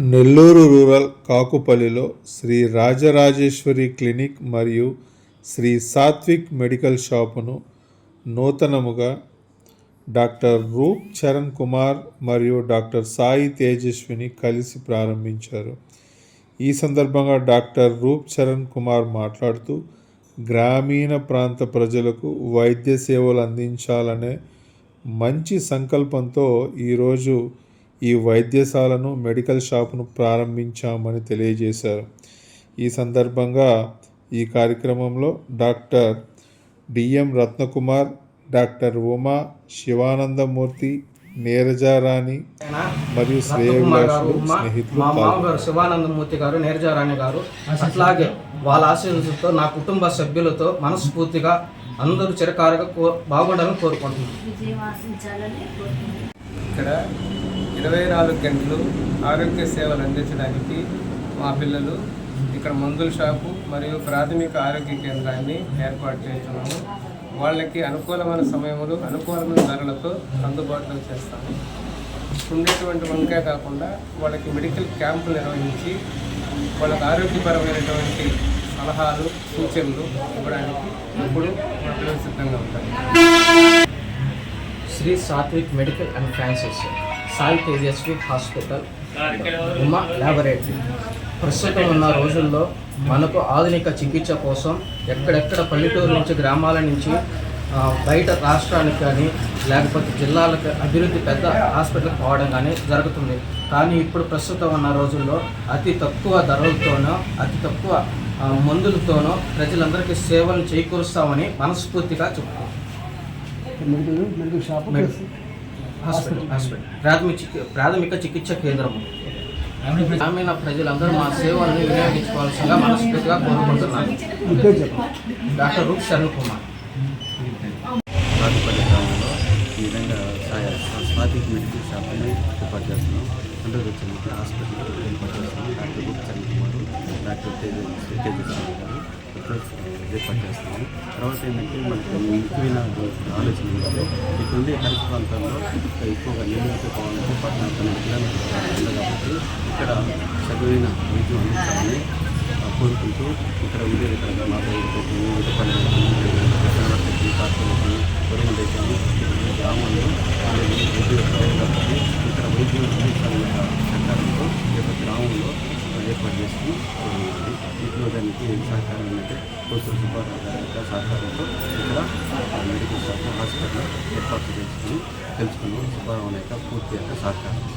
Nellore rural కాకుపల్లిలో Shri Rajarajeshwari clinic మరియు Shri Sathvik medical షాపును నూతనముగా doctor రూప్ చరణ్ కుమార్ మరియు doctor Sai Tejaswini కలిసి ప్రారంభించారు. ఈ సందర్భంగా డాక్టర్ రూప్ చరణ్ కుమార్ మాట్లాడుతూ, గ్రామీణ ప్రాంత ప్రజలకు వైద్య సేవలు అందించాలనే మంచి సంకల్పంతో ఈరోజు ఈ వైద్యశాలను మెడికల్ షాపును ప్రారంభించామని తెలియజేశారు. ఈ సందర్భంగా ఈ కార్యక్రమంలో doctor DM Ratnakumar, doctor Uma, Sivanandamurthy, Neerajarani మరియు శ్రేయభిలాషులు స్నేహితులు మామగారు శివానందమూర్తి గారు, నీరజారాణి గారు, అట్లాగే వాళ్ళ ఆశీస్సులతో నా కుటుంబ సభ్యులతో మనస్ఫూర్తిగా అందరూ చిరకారుగా బాగుండాలని కోరుకుంటున్నాను. ఇక్కడ 24 గంటలు ఆరోగ్య సేవలు అందించడానికి మా పిల్లలు ఇక్కడ మందుల షాపు మరియు ప్రాథమిక ఆరోగ్య కేంద్రాన్ని ఏర్పాటు చేస్తున్నాము. వాళ్ళకి అనుకూలమైన సమయంలో అనుకూలమైన ధరలతో అందుబాటులో చేస్తాము. ఉండేటువంటి వంకే కాకుండా వాళ్ళకి మెడికల్ క్యాంపులు నిర్వహించి వాళ్ళకి ఆరోగ్యపరమైనటువంటి సలహాలు, సూచనలు ఇవ్వడానికి ఇప్పుడు మా పిల్లలు సిద్ధంగా ఉంటారు. Sri Sathvik medical and fancies, Sai Tejaswi hospital, Uma laboratory. ప్రస్తుతం ఉన్న రోజుల్లో మనకు ఆధునిక చికిత్స కోసం ఎక్కడెక్కడ పల్లెటూరు నుంచి, గ్రామాల నుంచి బయట రాష్ట్రానికి కానీ లేకపోతే జిల్లాలకు అభివృద్ధి పెద్ద హాస్పిటల్కి పోవడం కానీ జరుగుతుంది. కానీ ఇప్పుడు ప్రస్తుతం ఉన్న రోజుల్లో అతి తక్కువ ధరలతోనో, అతి తక్కువ మందులతోనో ప్రజలందరికీ సేవలు చేకూరుస్తామని మనస్ఫూర్తిగా చెప్తున్నాం. ప్రాథమిక చికిత్స కేంద్రము. గ్రామీణ ప్రజలందరూ మా సేవలను వినియోగించుకోవాల్సిందిగా మనస్ఫూర్తిగా కోరుకుంటున్నాను. డాక్టర్ రూప్ చరణ్ కుమార్. కాకుపల్లి గ్రామంలో ఈ విధంగా సాత్విక్ మెడికల్ షాప్ని ఏర్పాటు చేస్తున్నాం. అందరూ వచ్చిన హాస్పిటల్ ఏర్పాటు చేస్తున్నాం. డాక్టర్ రూప్ చరణ్ కుమార్, డాక్టర్ తేజస్వి గారు ఏర్పాటు చేస్తున్నాము. తర్వాత ఏంటంటే మనకు ముఖ్యమైన ఆలోచన ఏంటంటే ఇక్కడుండే హెల్త్ ప్రాంతాల్లో ఎక్కువగా నీళ్ళతో పోవాలంటే 14 కిలోమీటర్లు ఉంది కాబట్టి ఇక్కడ చదువైన వైద్యం అందించాలని కోరుకుంటూ ఇక్కడ ఉండేది ఇక్కడ మాట్లాడుకోవడం గ్రామంలో ఇక్కడ వైద్యం అందించాలన్న సహకారంతో ఈ యొక్క గ్రామంలో ఏర్పాటు చేసుకుని వీటిలో దానికి సహకారం ఏంటంటే కోసూరు సుబ్బారావు గారి యొక్క సహకారంతో ఇక్కడ మెడికల్ షాప్ హాస్పిటల్ ఏర్పాటు చేసుకుని తెలుసుకున్నాం. సుబ్బారావు యొక్క పూర్తి యొక్క సహకారం.